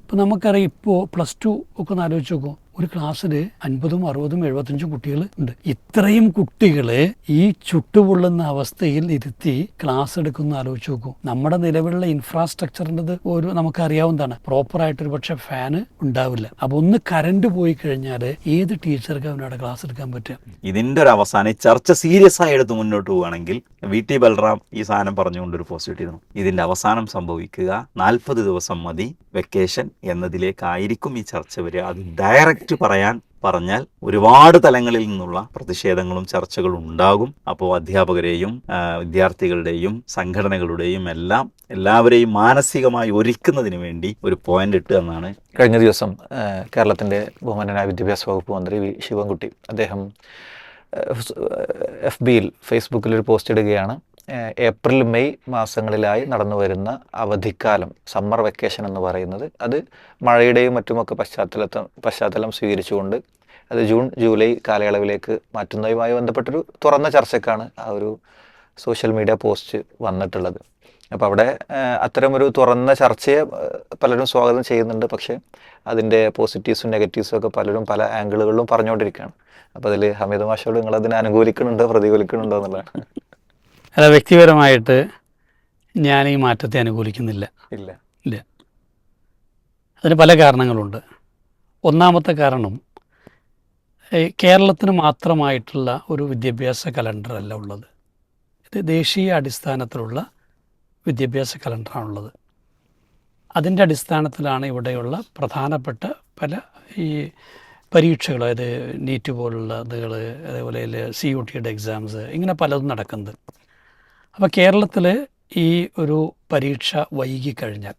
ഇപ്പം നമുക്കറിയാം, ഇപ്പോൾ +2 ഒക്കെ ഒന്ന് ആലോചിച്ച് നോക്കും, ഒരു ക്ലാസ്സിൽ 50, 60, 75 കുട്ടികൾ ഉണ്ട്. ഇത്രയും കുട്ടികളെ ഈ ചുട്ടുപൊള്ളുന്ന അവസ്ഥയിൽ ഇരുത്തി ക്ലാസ് എടുക്കുന്ന ആലോചിച്ച് നോക്കൂ. നമ്മുടെ നിലവിലുള്ള ഇൻഫ്രാസ്ട്രക്ചറിൻ്റെ ഒരു നമുക്കറിയാവുന്നതാണ്, പ്രോപ്പറായിട്ടൊരു പക്ഷേ ഫാന് ഉണ്ടാവില്ല. അപ്പോൾ ഒന്ന് കറണ്ട് പോയി കഴിഞ്ഞാൽ ഏത് ടീച്ചർക്ക് അവനവിടെ ക്ലാസ് എടുക്കാൻ പറ്റുക? ഇതിൻ്റെ ഒരു അവസാനം ചർച്ച സീരിയസ് ആയി എടുത്ത് മുന്നോട്ട് പോവുകയാണെങ്കിൽ VT ബൽറാം ഈ സാധനം പറഞ്ഞുകൊണ്ടൊരു പോസ്റ്റ് ഇട്ടിരുന്നു. ഇതിൻ്റെ അവസാനം സംഭവിക്കുക 40 ദിവസം മതി വെക്കേഷൻ എന്നതിലേക്കായിരിക്കും ഈ ചർച്ച വരിക. അത് ഡയറക്റ്റ് പറഞ്ഞാൽ ഒരുപാട് തലങ്ങളിൽ നിന്നുള്ള പ്രതിഷേധങ്ങളും ചർച്ചകളും ഉണ്ടാകും. അപ്പോൾ അധ്യാപകരെയും വിദ്യാർത്ഥികളുടെയും സംഘടനകളുടെയും എല്ലാവരെയും മാനസികമായി ഒരുക്കുന്നതിന് വേണ്ടി ഒരു പോയിന്റ് ഇട്ട് എന്നാണ്. കഴിഞ്ഞ ദിവസം കേരളത്തിൻ്റെ ബഹുമാനനായ വിദ്യാഭ്യാസ വകുപ്പ് മന്ത്രി വി ശിവൻകുട്ടി അദ്ദേഹം ഫേസ്ബുക്കിലൊരു പോസ്റ്റ് ഇടുകയാണ്. ഏപ്രിൽ മെയ് മാസങ്ങളിലായി നടന്നു വരുന്ന അവധിക്കാലം, സമ്മർ വെക്കേഷൻ എന്ന് പറയുന്നത്, അത് മഴയുടെയും മറ്റുമൊക്കെ പശ്ചാത്തലം സ്വീകരിച്ചുകൊണ്ട് അത് ജൂൺ ജൂലൈ കാലയളവിലേക്ക് മാറ്റുന്നതുമായി ബന്ധപ്പെട്ടൊരു തുറന്ന ചർച്ചയ്ക്കാണ് ആ ഒരു സോഷ്യൽ മീഡിയ പോസ്റ്റ് വന്നിട്ടുള്ളത്. അപ്പോൾ അവിടെ അത്തരമൊരു തുറന്ന ചർച്ചയെ പലരും സ്വാഗതം ചെയ്യുന്നുണ്ട്. പക്ഷേ അതിൻ്റെ പോസിറ്റീവ്സും നെഗറ്റീവ്സും ഒക്കെ പലരും പല ആംഗിളുകളിലും പറഞ്ഞുകൊണ്ടിരിക്കുകയാണ്. അപ്പോൾ അതിൽ ഹമീദ് മാഷോട് നിങ്ങളതിനെ അനുകൂലിക്കുന്നുണ്ടോ പ്രതികൂലിക്കുന്നുണ്ടോ എന്നുള്ളതാണ്. അല്ല, വ്യക്തിപരമായിട്ട് ഞാൻ ഈ മാറ്റത്തെ അനുകൂലിക്കുന്നില്ല. ഇല്ല. അതിന് പല കാരണങ്ങളുണ്ട്. ഒന്നാമത്തെ കാരണം, കേരളത്തിന് മാത്രമായിട്ടുള്ള ഒരു വിദ്യാഭ്യാസ കലണ്ടറല്ല ഉള്ളത്. ഇത് ദേശീയ അടിസ്ഥാനത്തിലുള്ള വിദ്യാഭ്യാസ കലണ്ടറാണുള്ളത്. അതിൻ്റെ അടിസ്ഥാനത്തിലാണ് ഇവിടെയുള്ള പ്രധാനപ്പെട്ട പല ഈ പരീക്ഷകൾ, അതായത് നീറ്റ് പോലുള്ള ഇതുകൾ, അതേപോലെ CUT എക്സാംസ്, ഇങ്ങനെ പലതും നടക്കുന്നത്. അപ്പോൾ കേരളത്തിൽ ഈ ഒരു പരീക്ഷ വൈകിക്കഴിഞ്ഞാൽ,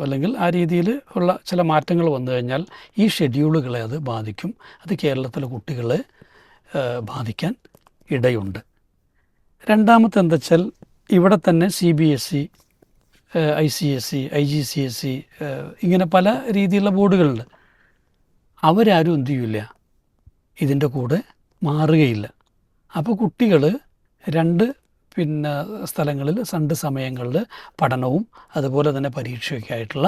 അല്ലെങ്കിൽ ആ രീതിയിൽ ഉള്ള ചില മാറ്റങ്ങൾ വന്നു കഴിഞ്ഞാൽ ഈ ഷെഡ്യൂളുകളെ അത് ബാധിക്കും. അത് കേരളത്തിലെ കുട്ടികളെ ബാധിക്കാൻ ഇടയുണ്ട്. രണ്ടാമത്തെ എന്താ വെച്ചാൽ, ഇവിടെ തന്നെ CBSE, ICSE, IGCSE, ഇങ്ങനെ പല രീതിയിലുള്ള ബോർഡുകളുണ്ട്. അവരാരും എന്തു ചെയ്യില്ല, ഇതിൻ്റെ കൂടെ മാറുകയില്ല. അപ്പോൾ കുട്ടികൾ രണ്ട് സ്ഥലങ്ങളിൽ, രണ്ട് സമയങ്ങളിൽ പഠനവും അതുപോലെ തന്നെ പരീക്ഷയൊക്കെ ആയിട്ടുള്ള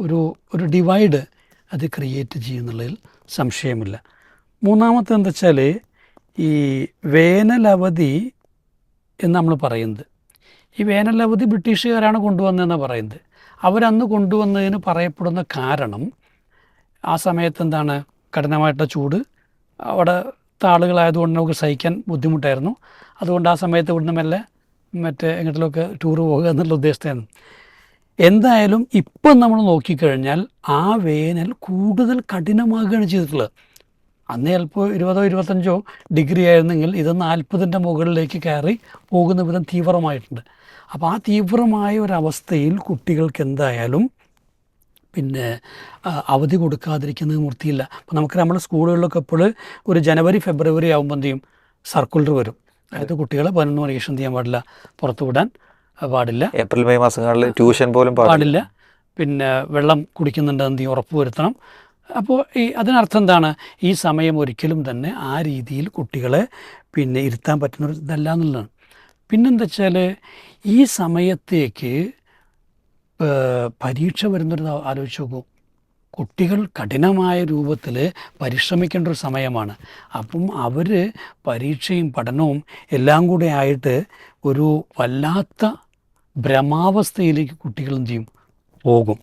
ഒരു ഡിവൈഡ് അത് ക്രിയേറ്റ് ചെയ്യുന്നുള്ളതിൽ സംശയമില്ല. മൂന്നാമത്തെ എന്താ വെച്ചാൽ, ഈ വേനലവധി എന്ന് നമ്മൾ പറയുന്നത്, ഈ വേനലവധി ബ്രിട്ടീഷുകാരാണ് കൊണ്ടുവന്നതെന്നാണ് പറയുന്നത്. അവരന്ന് കൊണ്ടുവന്നതിന് പറയപ്പെടുന്ന കാരണം, ആ സമയത്ത് എന്താണ്, കഠിനമായിട്ടുള്ള ചൂട് അവിടെ ആളുകളായതുകൊണ്ട് നമുക്ക് സഹിക്കാൻ ബുദ്ധിമുട്ടായിരുന്നു. അതുകൊണ്ട് ആ സമയത്ത് ഇവിടുന്ന് മെല്ലെ എങ്ങോട്ടിലൊക്കെ ടൂറ് പോകുക എന്നുള്ള ഉദ്ദേശത്തായിരുന്നു. എന്തായാലും ഇപ്പം നമ്മൾ നോക്കിക്കഴിഞ്ഞാൽ ആ വേനൽ കൂടുതൽ കഠിനമാകുകയാണ് ചെയ്തിട്ടുള്ളത്. അന്ന് ചിലപ്പോൾ 20 25 ഡിഗ്രി ആയിരുന്നെങ്കിൽ ഇത് 40ൻ്റെ മുകളിലേക്ക് കയറി പോകുന്ന വിധം തീവ്രമായിട്ടുണ്ട്. അപ്പോൾ ആ തീവ്രമായ ഒരവസ്ഥയിൽ കുട്ടികൾക്ക് എന്തായാലും അവധി കൊടുക്കാതിരിക്കുന്നത് നിർത്തിയില്ല. അപ്പോൾ നമുക്ക് നമ്മുടെ സ്കൂളുകളിലൊക്കെ ഇപ്പോൾ ഒരു ജനുവരി ഫെബ്രുവരി ആകുമ്പോൾ എന്ത് ചെയ്യും, സർക്കുലർ വരും. അതായത് കുട്ടികളെ 11 മണിക്ക് ശേഷം ചെയ്യാൻ പാടില്ല, പുറത്തു വിടാൻ പാടില്ല, ഏപ്രിൽ മെയ് മാസങ്ങളിൽ ട്യൂഷൻ പോലും പാടില്ല, വെള്ളം കുടിക്കുന്നുണ്ട് എന്ത് ചെയ്യും ഉറപ്പ് വരുത്തണം. അപ്പോൾ അതിനർത്ഥം എന്താണ്, ഈ സമയം ഒരിക്കലും തന്നെ ആ രീതിയിൽ കുട്ടികളെ ഇരുത്താൻ പറ്റുന്ന ഇതല്ല എന്നുള്ളതാണ്. പിന്നെന്താ വെച്ചാൽ, ഈ സമയത്തേക്ക് പരീക്ഷ വരുന്നൊരു ആലോചിച്ച് നോക്കൂ. കുട്ടികൾ കഠിനമായ രൂപത്തിൽ പരിശ്രമിക്കേണ്ട ഒരു സമയമാണ്. അപ്പം അവർ പരീക്ഷയും പഠനവും എല്ലാം കൂടെ ആയിട്ട് ഒരു വല്ലാത്ത ഭ്രമാവസ്ഥയിലേക്ക് കുട്ടികൾ എന്ത് ചെയ്യും, പോകും.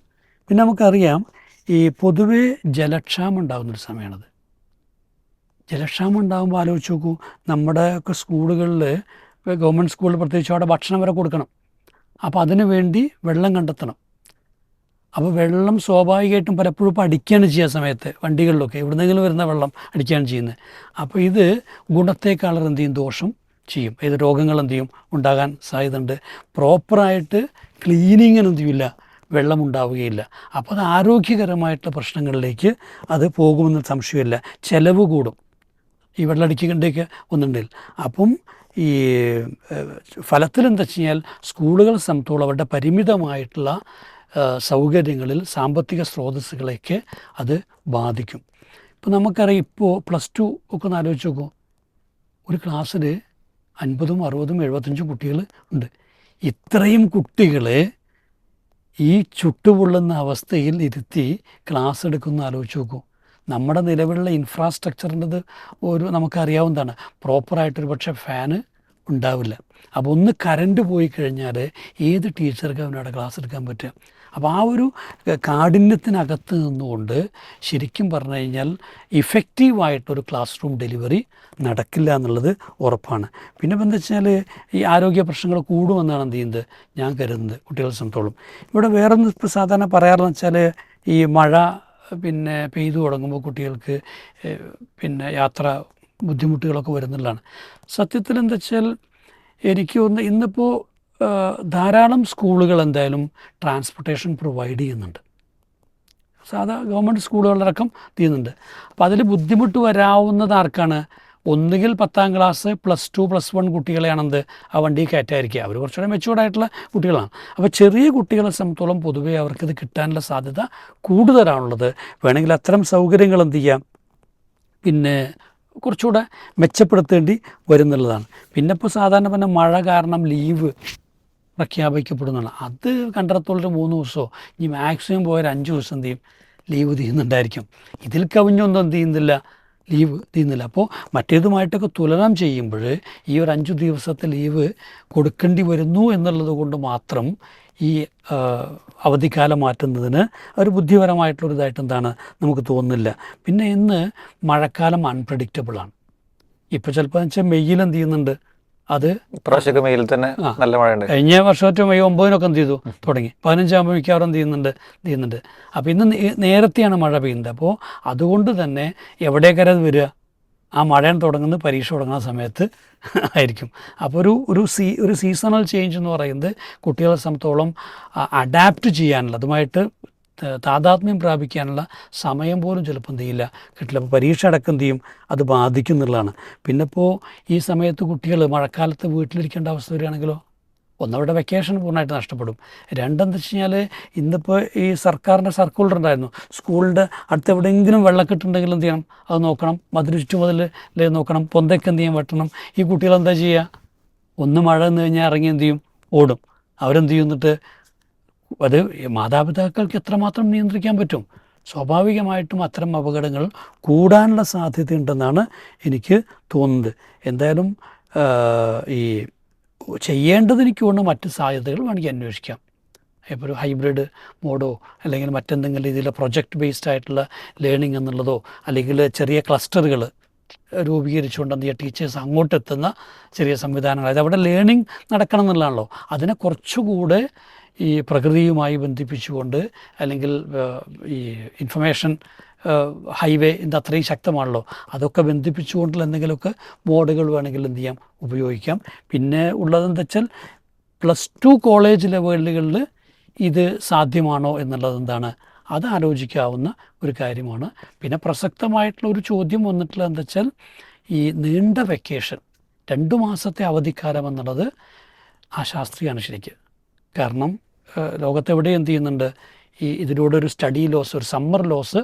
പിന്നെ നമുക്കറിയാം, ഈ പൊതുവേ ജലക്ഷാമം ഉണ്ടാകുന്നൊരു സമയമാണത്. ജലക്ഷാമം ഉണ്ടാകുമ്പോൾ ആലോചിച്ച് നോക്കൂ, നമ്മുടെ ഒക്കെ സ്കൂളുകളിൽ, ഗവൺമെൻറ് സ്കൂളിൽ പ്രത്യേകിച്ച് അവിടെ ഭക്ഷണം വരെ കൊടുക്കണം. അപ്പോൾ അതിനു വേണ്ടി വെള്ളം കണ്ടെത്തണം. അപ്പോൾ വെള്ളം സ്വാഭാവികമായിട്ടും പലപ്പോഴും ഇപ്പോൾ അടിക്കുകയാണ് ചെയ്യുക സമയത്ത്, വണ്ടികളിലൊക്കെ എവിടുന്നെങ്കിലും വരുന്ന വെള്ളം അടിക്കുകയാണ് ചെയ്യുന്നത്. അപ്പോൾ ഇത് ഗുണത്തേക്കാളും എന്ത് ചെയ്യും, ദോഷം ചെയ്യും. ഇത് രോഗങ്ങൾ എന്ത് ചെയ്യും, ഉണ്ടാകാൻ സാധ്യതയുണ്ട്. പ്രോപ്പറായിട്ട് ക്ലീനിങ്ങിന് എന്ത് ചെയ്യില്ല, വെള്ളം ഉണ്ടാവുകയില്ല. അപ്പോൾ അത് ആരോഗ്യകരമായിട്ടുള്ള പ്രശ്നങ്ങളിലേക്ക് അത് പോകുമെന്ന് സംശയമില്ല. ചിലവ് കൂടും ഈ വെള്ളമടിക്കേണ്ടതൊക്കെ ഒന്നുണ്ടെങ്കിൽ. അപ്പം ഈ ഫലത്തിലെന്താ വെച്ച് കഴിഞ്ഞാൽ, സ്കൂളുകൾ സംബന്ധിച്ചോളം അവരുടെ പരിമിതമായിട്ടുള്ള സൗകര്യങ്ങളിൽ സാമ്പത്തിക സ്രോതസ്സുകളെയൊക്കെ അത് ബാധിക്കും. ഇപ്പോൾ നമുക്കറിയാം, ഇപ്പോൾ +2 ഒക്കെ ഒന്ന് ആലോചിച്ച് നോക്കൂ, ഒരു ക്ലാസ്സിൽ 50, 60, 75 കുട്ടികൾ ഉണ്ട്. ഇത്രയും കുട്ടികളെ ഈ ചുട്ടുപൊള്ളുന്ന അവസ്ഥയിൽ ഇരുത്തി ക്ലാസ് എടുക്കുന്ന ആലോചിച്ച് നോക്കൂ. നമ്മുടെ നിലവിലുള്ള ഇൻഫ്രാസ്ട്രക്ചറിൻ്റെത് നമുക്കറിയാവുന്നതാണ്, പ്രോപ്പറായിട്ടൊരു പക്ഷേ ഫാന് ഉണ്ടാവില്ല. അപ്പോൾ ഒന്ന് കറണ്ട് പോയി കഴിഞ്ഞാൽ ഏത് ടീച്ചർക്ക് അവനവിടെ ക്ലാസ് എടുക്കാൻ പറ്റുക? അപ്പോൾ ആ ഒരു കാഠിന്യത്തിനകത്ത് നിന്നുകൊണ്ട് ശരിക്കും പറഞ്ഞു കഴിഞ്ഞാൽ ഇഫക്റ്റീവായിട്ടൊരു ക്ലാസ് റൂം ഡെലിവറി നടക്കില്ല എന്നുള്ളത് ഉറപ്പാണ്. പിന്നെ ഇപ്പം എന്താ വെച്ചാൽ ഈ ആരോഗ്യ പ്രശ്നങ്ങൾ കൂടുമെന്നാണ് എന്ത് ചെയ്യുന്നത് ഞാൻ കരുതുന്നത് കുട്ടികളെ സംബന്ധിച്ചോളം. ഇവിടെ വേറൊന്ന് ഇപ്പോൾ സാധാരണ പറയാറെന്ന് വെച്ചാൽ ഈ മഴ പിന്നെ പെയ്തു തുടങ്ങുമ്പോൾ കുട്ടികൾക്ക് പിന്നെ യാത്ര ബുദ്ധിമുട്ടുകളൊക്കെ വരുന്നുള്ളതാണ്. സത്യത്തിൽ എന്താ വെച്ചാൽ എനിക്ക് തോന്നുന്നു ഇന്നിപ്പോൾ ധാരാളം സ്കൂളുകൾ എന്തായാലും ട്രാൻസ്പോർട്ടേഷൻ പ്രൊവൈഡ് ചെയ്യുന്നുണ്ട്. സാധാ ഗവൺമെൻറ് സ്കൂളുകളിലടക്കം ചെയ്യുന്നുണ്ട്. അപ്പോൾ അതിൽ ബുദ്ധിമുട്ട് വരാവുന്നത് ആർക്കാണ്? ഒന്നുകിൽ 10ാം ക്ലാസ് +2 +1 കുട്ടികളെയാണെന്ത് ആ വണ്ടി കയറ്റായിരിക്കുക. അവർ കുറച്ചുകൂടെ മെച്യൂർഡായിട്ടുള്ള കുട്ടികളാണ്. അപ്പോൾ ചെറിയ കുട്ടികളെ സംബന്ധിച്ചോളം പൊതുവേ അവർക്കിത് കിട്ടാനുള്ള സാധ്യത കൂടുതലാണുള്ളത്. വേണമെങ്കിൽ അത്തരം സൗകര്യങ്ങൾ എന്ത് ചെയ്യാം, പിന്നെ കുറച്ചുകൂടെ മെച്ചപ്പെടുത്തേണ്ടി വരുന്നുള്ളതാണ്. പിന്നെ ഇപ്പോൾ സാധാരണ പിന്നെ മഴ കാരണം ലീവ് പ്രഖ്യാപിക്കപ്പെടുന്നതാണ്. അത് കണ്ടിടത്തോളം 3 ദിവസമോ ഇനി മാക്സിമം പോയാൽ 5 ദിവസം എന്ത് ചെയ്യും ലീവ് തീരുന്നുണ്ടായിരിക്കും. ഇതിൽ കവിഞ്ഞൊന്നും എന്ത് ചെയ്യുന്നില്ല, ലീവ് തീരുന്നില്ല. അപ്പോൾ മറ്റേതുമായിട്ടൊക്കെ തുലനം ചെയ്യുമ്പോൾ ഈ ഒരു 5 ദിവസത്തെ ലീവ് കൊടുക്കേണ്ടി വരുന്നു എന്നുള്ളത് കൊണ്ട് മാത്രം ഈ അവധിക്കാലം മാറ്റുന്നതിന് ഒരു ബുദ്ധിപരമായിട്ടുള്ളൊരിതായിട്ട് എന്താണ് നമുക്ക് തോന്നുന്നില്ല. പിന്നെ ഇന്ന് മഴക്കാലം അൺപ്രഡിക്റ്റബിളാണ്. ഇപ്പോൾ ചിലപ്പോൾ എന്ന് വെച്ചാൽ മെയ്യിൽ എന്ത് ചെയ്യുന്നുണ്ട്, അത് ഇപ്രാവശ്യമൊക്കെ മെയിൽ തന്നെ നല്ല മഴയുണ്ട്. കഴിഞ്ഞ വർഷമൊറ്റ മെയ് 9-നൊക്കെ എന്ത് ചെയ്തു തുടങ്ങി, 15 മിക്കവാറും എന്ത് ചെയ്യുന്നുണ്ട്. അപ്പോൾ ഇന്ന് നേരത്തെയാണ് മഴ പെയ്യുന്നത്. അപ്പോൾ അതുകൊണ്ട് തന്നെ എവിടേക്കാരം അത് വരിക, ആ മഴ തുടങ്ങുന്നത് പരീക്ഷ തുടങ്ങുന്ന സമയത്ത് ആയിരിക്കും. അപ്പോൾ ഒരു സീസണൽ ചേഞ്ച് എന്ന് പറയുന്നത് കുട്ടികളെ സംബന്ധിച്ചോളം അഡാപ്റ്റ് ചെയ്യാനുള്ള, അതുമായിട്ട് താതാത്മ്യം പ്രാപിക്കാനുള്ള സമയം പോലും ചിലപ്പോൾ എന്ത് ചെയ്യില്ല കിട്ടില്ല. അപ്പോൾ പരീക്ഷ അടക്കം എന്ത് ചെയ്യും അത് ബാധിക്കും എന്നുള്ളതാണ്. പിന്നെ ഇപ്പോൾ ഈ സമയത്ത് കുട്ടികൾ മഴക്കാലത്ത് വീട്ടിലിരിക്കേണ്ട അവസ്ഥ വരികയാണെങ്കിലോ, ഒന്നവരുടെ വെക്കേഷൻ പൂർണ്ണമായിട്ട് നഷ്ടപ്പെടും. രണ്ടെന്ന് വെച്ച് കഴിഞ്ഞാൽ ഇന്നിപ്പോൾ ഈ സർക്കാരിൻ്റെ സർക്കുലർ ഉണ്ടായിരുന്നു, സ്കൂളിൻ്റെ അടുത്ത് എവിടെയെങ്കിലും വെള്ളക്കെട്ടുണ്ടെങ്കിൽ എന്ത് ചെയ്യണം അത് നോക്കണം, മതിൽ ചുറ്റുമതിൽ നോക്കണം, പൊന്തയ്ക്ക് എന്ത് ചെയ്യാൻ വെട്ടണം. ഈ കുട്ടികൾ എന്താ ചെയ്യുക, ഒന്ന് മഴ എന്ന് കഴിഞ്ഞാൽ ഇറങ്ങി എന്ത് ചെയ്യും ഓടും. അവരെന്ത് ചെയ്യും, എന്നിട്ട് അത് മാതാപിതാക്കൾക്ക് എത്രമാത്രം നിയന്ത്രിക്കാൻ പറ്റും? സ്വാഭാവികമായിട്ടും അത്തരം അപകടങ്ങൾ കൂടാനുള്ള സാധ്യതയുണ്ടെന്നാണ് എനിക്ക് തോന്നുന്നത്. എന്തായാലും ഈ ചെയ്യേണ്ടത് എനിക്ക് തോന്നുന്നു മറ്റ് സാധ്യതകൾ വേണമെങ്കിൽ അന്വേഷിക്കാം. ഇപ്പോൾ ഒരു ഹൈബ്രിഡ് മോഡോ അല്ലെങ്കിൽ മറ്റെന്തെങ്കിലും രീതിയിൽ പ്രൊജക്റ്റ് ബേസ്ഡ് ആയിട്ടുള്ള ലേണിംഗ് എന്നുള്ളതോ, അല്ലെങ്കിൽ ചെറിയ ക്ലസ്റ്ററുകൾ രൂപീകരിച്ചുകൊണ്ട് എന്ത് ചെയ്യുക ടീച്ചേഴ്സ് അങ്ങോട്ടെത്തുന്ന ചെറിയ സംവിധാനങ്ങൾ, അതവിടെ ലേണിംഗ് നടക്കണം എന്നുള്ളതാണല്ലോ. അതിനെ കുറച്ചുകൂടെ ഈ പ്രകൃതിയുമായി ബന്ധിപ്പിച്ചുകൊണ്ട്, അല്ലെങ്കിൽ ഈ ഇൻഫർമേഷൻ ഹൈവേ ഇത് അത്രയും ശക്തമാണല്ലോ, അതൊക്കെ ബന്ധിപ്പിച്ചുകൊണ്ടുള്ള എന്തെങ്കിലുമൊക്കെ മോഡുകൾ വേണമെങ്കിൽ എന്ത് ചെയ്യാം ഉപയോഗിക്കാം. പിന്നെ ഉള്ളതെന്ന് വെച്ചാൽ +2 കോളേജ് ലെവലുകളിൽ ഇത് സാധ്യമാണോ എന്നുള്ളത് എന്താണ് അത് ആലോചിക്കാവുന്ന ഒരു കാര്യമാണ്. പിന്നെ പ്രസക്തമായിട്ടുള്ള ഒരു ചോദ്യം വന്നിട്ടുള്ളത് എന്താ വെച്ചാൽ ഈ നീണ്ട വെക്കേഷൻ 2 മാസത്തെ അവധിക്കാലം എന്നുള്ളത് അശാസ്ത്രീയമാണ് ശരിക്കും. കാരണം ലോകത്തെവിടെ എന്ത് ചെയ്യുന്നുണ്ട്, ഇതിലൂടെ ഒരു സ്റ്റഡി ലോസ്, ഒരു സമ്മർ ലോസ്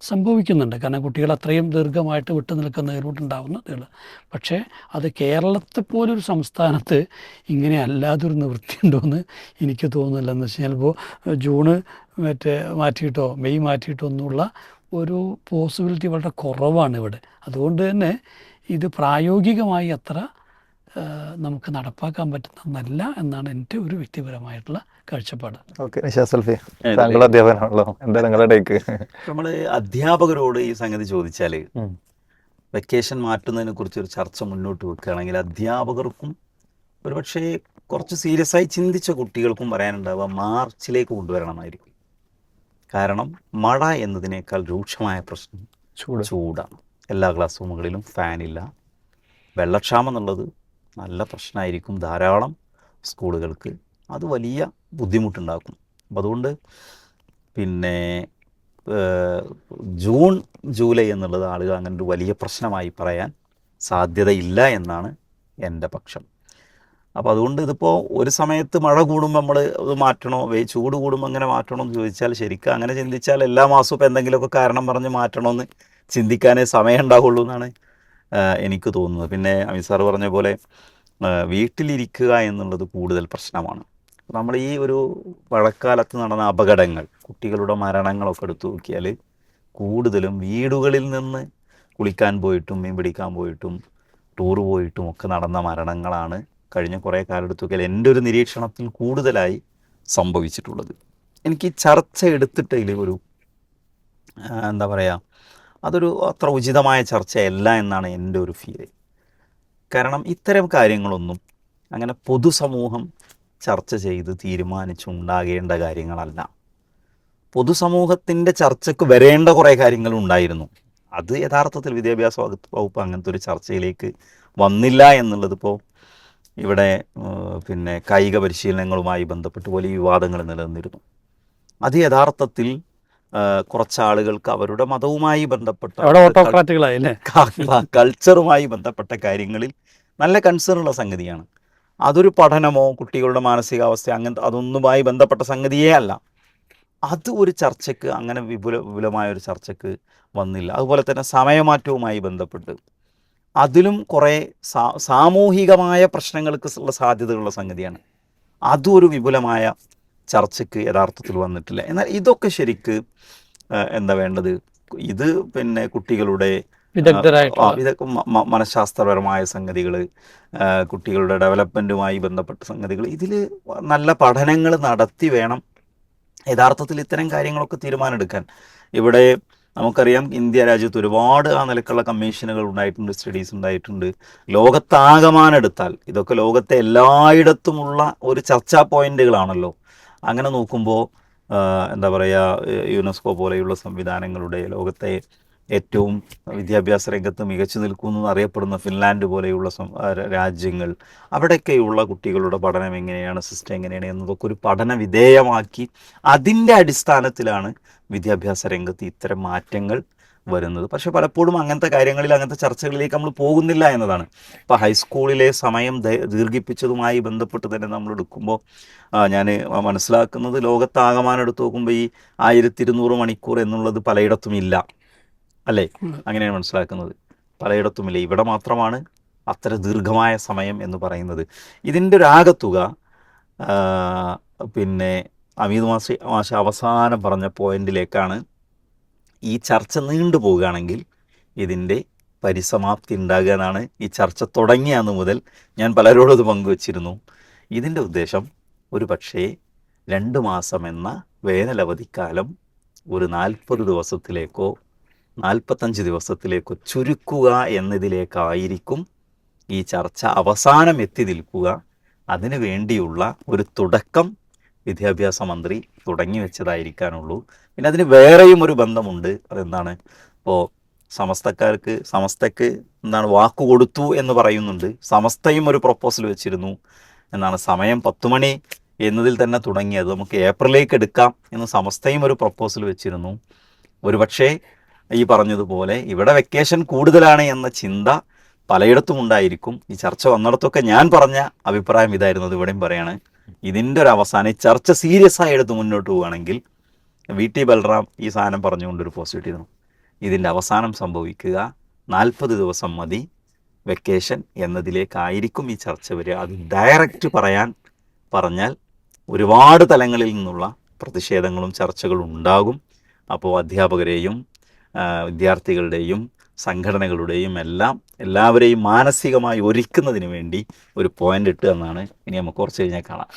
സംഭവിക്കുന്നുണ്ട്. കാരണം കുട്ടികൾ അത്രയും ദീർഘമായിട്ട് വിട്ടു നിൽക്കുന്നതിലൂട്ടുണ്ടാവുന്നതുകൾ. പക്ഷേ അത് കേരളത്തെ പോലൊരു സംസ്ഥാനത്ത് ഇങ്ങനെ അല്ലാതൊരു നിവൃത്തിയുണ്ടോ എന്ന് എനിക്ക് തോന്നുന്നില്ല. എന്ന് വെച്ച് കഴിഞ്ഞാൽ ഇപ്പോൾ ജൂണ് മാറ്റിയിട്ടോ മെയ് മാറ്റിയിട്ടോ ഒന്നുമുള്ള ഒരു പോസിബിലിറ്റി വളരെ കുറവാണ് ഇവിടെ. അതുകൊണ്ട് തന്നെ ഇത് പ്രായോഗികമായി അത്ര നമുക്ക് നടപ്പാക്കാൻ പറ്റുന്നതല്ല എന്നാണ് എൻ്റെ ഒരു വ്യക്തിപരമായിട്ടുള്ള കാഴ്ചപ്പാട്. ഓക്കെ, നിഷാദ് സൽഫി, താങ്കളുടെ അധ്യാപനമാണല്ലോ, എന്താ നിങ്ങളുടെ ടേക്ക്? നമ്മൾ അധ്യാപകരോട് ഈ സംഗതി ചോദിച്ചാൽ വെക്കേഷൻ മാറ്റുന്നതിനെ കുറിച്ചൊരു ചർച്ച മുന്നോട്ട് വെക്കുകയാണെങ്കിൽ അധ്യാപകർക്കും ഒരുപക്ഷെ കുറച്ച് സീരിയസ് ആയി ചിന്തിച്ച കുട്ടികൾക്കും പറയാനുണ്ടാവുക മാർച്ചിലേക്ക് കൊണ്ടുവരണമായിരിക്കും. കാരണം മഴ എന്നതിനേക്കാൾ രൂക്ഷമായ പ്രശ്നം ചൂടാണ്. എല്ലാ ക്ലാസ് റൂമുകളിലും ഫാനില്ല. വെള്ളക്ഷാമം എന്നുള്ളത് നല്ല പ്രശ്നമായിരിക്കും ധാരാളം സ്കൂളുകൾക്ക്. അത് വലിയ ബുദ്ധിമുട്ടുണ്ടാക്കും. അപ്പം അതുകൊണ്ട് പിന്നെ ജൂൺ ജൂലൈ എന്നുള്ളത് ആളുകൾ അങ്ങനെ ഒരു വലിയ പ്രശ്നമായി പറയാൻ സാധ്യതയില്ല എന്നാണ് എൻ്റെ പക്ഷം. അപ്പോൾ അതുകൊണ്ട് ഇതിപ്പോൾ ഒരു സമയത്ത് മഴ കൂടുമ്പോൾ നമ്മൾ ഇത് മാറ്റണോ, ചൂട് കൂടുമ്പോൾ അങ്ങനെ മാറ്റണോ എന്ന് ചോദിച്ചാൽ ശരിക്കും അങ്ങനെ ചിന്തിച്ചാൽ എല്ലാ മാസവും ഇപ്പോൾ എന്തെങ്കിലുമൊക്കെ കാരണം പറഞ്ഞ് മാറ്റണമെന്ന് ചിന്തിക്കാനേ സമയം ഉണ്ടാവുള്ളൂ എന്നാണ് എനിക്ക് തോന്നുന്നത്. പിന്നെ അമീത് സാറ് പറഞ്ഞ പോലെ വീട്ടിലിരിക്കുക എന്നുള്ളത് കൂടുതൽ പ്രശ്നമാണ്. നമ്മൾ ഈ ഒരു മഴക്കാലത്ത് നടന്ന അപകടങ്ങൾ, കുട്ടികളുടെ മരണങ്ങളൊക്കെ എടുത്തു നോക്കിയാൽ കൂടുതലും വീടുകളിൽ നിന്ന് കുളിക്കാൻ പോയിട്ടും മീൻ പിടിക്കാൻ പോയിട്ടും ടൂർ പോയിട്ടും ഒക്കെ നടന്ന മരണങ്ങളാണ് കഴിഞ്ഞ കുറേ കാലം എടുത്തു നോക്കിയാൽ എൻ്റെ ഒരു നിരീക്ഷണത്തിൽ കൂടുതലായി സംഭവിച്ചിട്ടുള്ളത്. എനിക്ക് ചർച്ച എടുത്തിട്ടതിൽ ഒരു എന്താ പറയുക, അതൊരു അത്ര ഉചിതമായ ചർച്ചയല്ല എന്നാണ് എൻ്റെ ഒരു ഫീല്. കാരണം ഇത്തരം കാര്യങ്ങളൊന്നും അങ്ങനെ പൊതുസമൂഹം ചർച്ച ചെയ്ത് തീരുമാനിച്ചുണ്ടാകേണ്ട കാര്യങ്ങളല്ല. പൊതുസമൂഹത്തിൻ്റെ ചർച്ചയ്ക്ക് വരേണ്ട കുറേ കാര്യങ്ങളുണ്ടായിരുന്നു. അത് യഥാർത്ഥത്തിൽ വിദ്യാഭ്യാസ വകുപ്പ് അങ്ങനത്തെ ഒരു ചർച്ചയിലേക്ക് വന്നില്ല എന്നുള്ളത് ഇപ്പോൾ ഇവിടെ പിന്നെ കായിക പരിശീലനങ്ങളുമായി ബന്ധപ്പെട്ട് വലിയ വിവാദങ്ങൾ നിലനിന്നിരുന്നു. അത് യഥാർത്ഥത്തിൽ കുറച്ചാളുകൾക്ക് അവരുടെ മതവുമായി ബന്ധപ്പെട്ട കൾച്ചറുമായി ബന്ധപ്പെട്ട കാര്യങ്ങളിൽ നല്ല കൺസേൺ ഉള്ള സംഗതിയാണ്. അതൊരു പഠനമോ കുട്ടികളുടെ മാനസികാവസ്ഥ അങ്ങനത്തെ അതൊന്നുമായി ബന്ധപ്പെട്ട സംഗതിയേ അല്ല. അത് ഒരു ചർച്ചയ്ക്ക് അങ്ങനെ വിപുലമായ ഒരു ചർച്ചയ്ക്ക് വന്നില്ല. അതുപോലെ തന്നെ സമയമാറ്റവുമായി ബന്ധപ്പെട്ട് അതിലും കുറേ സാമൂഹികമായ പ്രശ്നങ്ങൾക്ക് ഉള്ള സാധ്യതകളുള്ള സംഗതിയാണ്. അതും ഒരു വിപുലമായ ചർച്ചയ്ക്ക് യഥാർത്ഥത്തിൽ വന്നിട്ടില്ല. എന്നാൽ ഇതൊക്കെ ശരിക്ക് എന്താ വേണ്ടത്, ഇത് പിന്നെ കുട്ടികളുടെ ഇതൊക്കെ മനഃശാസ്ത്രപരമായ സംഗതികൾ, കുട്ടികളുടെ ഡെവലപ്മെൻറ്റുമായി ബന്ധപ്പെട്ട സംഗതികൾ, ഇതിൽ നല്ല പഠനങ്ങൾ നടത്തി വേണം യഥാർത്ഥത്തിൽ ഇത്തരം കാര്യങ്ങളൊക്കെ തീരുമാനമെടുക്കാൻ. ഇവിടെ നമുക്കറിയാം ഇന്ത്യ രാജ്യത്ത് ഒരുപാട് ആ നിലക്കുള്ള കമ്മീഷനുകൾ ഉണ്ടായിട്ടുണ്ട്, സ്റ്റഡീസ് ഉണ്ടായിട്ടുണ്ട്. ലോകത്താകമാനെടുത്താൽ ഇതൊക്കെ ലോകത്തെ എല്ലായിടത്തുമുള്ള ഒരു ചർച്ചാ പോയിന്റുകളാണല്ലോ. അങ്ങനെ നോക്കുമ്പോൾ എന്താ പറയുക, യുനെസ്കോ പോലെയുള്ള സംവിധാനങ്ങളുടെ ലോകത്തെ ഏറ്റവും വിദ്യാഭ്യാസ രംഗത്ത് മികച്ചു നിൽക്കുന്നു എന്നറിയപ്പെടുന്ന ഫിൻലാൻഡ് പോലെയുള്ള രാജ്യങ്ങൾ, അവിടെയൊക്കെയുള്ള കുട്ടികളുടെ പഠനം എങ്ങനെയാണ്, സിസ്റ്റം എങ്ങനെയാണ് എന്നതൊക്കെ ഒരു പഠന വിധേയമാക്കി അതിൻ്റെ അടിസ്ഥാനത്തിലാണ് വിദ്യാഭ്യാസ രംഗത്ത് ഇത്തരം മാറ്റങ്ങൾ വരുന്നത്. പക്ഷെ പലപ്പോഴും അങ്ങനത്തെ കാര്യങ്ങളിൽ അങ്ങനത്തെ ചർച്ചകളിലേക്ക് നമ്മൾ പോകുന്നില്ല എന്നതാണ്. ഇപ്പോൾ ഹൈസ്കൂളിലെ സമയം ദീർഘിപ്പിച്ചതുമായി ബന്ധപ്പെട്ട് തന്നെ നമ്മൾ എടുക്കുമ്പോൾ ഞാൻ മനസ്സിലാക്കുന്നത്, ലോകത്താകമാനം എടുത്ത് നോക്കുമ്പോൾ ഈ 1200 മണിക്കൂർ എന്നുള്ളത് പലയിടത്തും ഇല്ല, അല്ലേ? അങ്ങനെയാണ് മനസ്സിലാക്കുന്നത്. പലയിടത്തുമില്ല, ഇവിടെ മാത്രമാണ് അത്ര ദീർഘമായ സമയം എന്ന് പറയുന്നത്. ഇതിൻ്റെ ഒരു ആകത്തുക പിന്നെ അമീദ് മാഷ് അവസാനം പറഞ്ഞ പോയിന്റിലേക്കാണ്. ഈ ചർച്ച നീണ്ടു പോവുകയാണെങ്കിൽ ഇതിൻ്റെ പരിസമാപ്തി ഉണ്ടാകുക എന്നാണ്. ഈ ചർച്ച തുടങ്ങിയ അന്ന് മുതൽ ഞാൻ പലരോടും ഇത് പങ്കുവച്ചിരുന്നു. ഇതിൻ്റെ ഉദ്ദേശം ഒരു പക്ഷേ 2 മാസം എന്ന വേനലവധിക്കാലം ഒരു 40 ദിവസത്തിലേക്കോ 45 ദിവസത്തിലേക്കോ ചുരുക്കുക എന്നതിലേക്കായിരിക്കും ഈ ചർച്ച അവസാനം എത്തി നിൽക്കുക. അതിനു വേണ്ടിയുള്ള ഒരു തുടക്കം വിദ്യാഭ്യാസ മന്ത്രി തുടങ്ങി വെച്ചതായിരിക്കാനുള്ളൂ. പിന്നെ അതിന് വേറെയും ഒരു ബന്ധമുണ്ട്. അതെന്താണ്, ഇപ്പോൾ സമസ്തയ്ക്ക് എന്താണ് വാക്കു കൊടുത്തു എന്ന് പറയുന്നുണ്ട്. സമസ്തയും ഒരു പ്രൊപ്പോസൽ വെച്ചിരുന്നു എന്നാണ്. സമയം 10 മണി എന്നതിൽ തന്നെ തുടങ്ങിയത് നമുക്ക് ഏപ്രിലേക്ക് എടുക്കാം എന്ന് സമസ്തയും ഒരു പ്രൊപ്പോസൽ വെച്ചിരുന്നു. ഒരുപക്ഷേ ഈ പറഞ്ഞതുപോലെ ഇവിടെ വെക്കേഷൻ കൂടുതലാണ് എന്ന ചിന്ത പലയിടത്തും ഉണ്ടായിരിക്കും. ഈ ചർച്ച വന്നിടത്തൊക്കെ ഞാൻ പറഞ്ഞ അഭിപ്രായം ഇതായിരുന്നു, ഇവിടെയും പറയാണ്. ഇതിൻ്റെ ഒരു അവസാനം ഈ ചർച്ച സീരിയസ് ആയി എടുത്ത് മുന്നോട്ട് പോവുകയാണെങ്കിൽ VT ബൽറാം ഈ സാധനം പറഞ്ഞുകൊണ്ടൊരു പോസ്റ്റ് ഇട്ടിരുന്നു. ഇതിൻ്റെ അവസാനം സംഭവിക്കുക 40 ദിവസം മതി വെക്കേഷൻ എന്നതിലേക്കായിരിക്കും ഈ ചർച്ച വരിക. അത് ഡയറക്റ്റ് പറഞ്ഞാൽ ഒരുപാട് തലങ്ങളിൽ നിന്നുള്ള പ്രതിഷേധങ്ങളും ചർച്ചകളും ഉണ്ടാകും. അപ്പോൾ അധ്യാപകരെയും വിദ്യാർത്ഥികളുടെയും സംഘടനകളുടെയും എല്ലാവരെയും മാനസികമായി ഒരുക്കുന്നതിന് വേണ്ടി ഒരു പോയിന്റ് ഇട്ട് എന്നാണ്. ഇനി നമുക്ക് കുറച്ച് കഴിഞ്ഞാൽ കാണാം.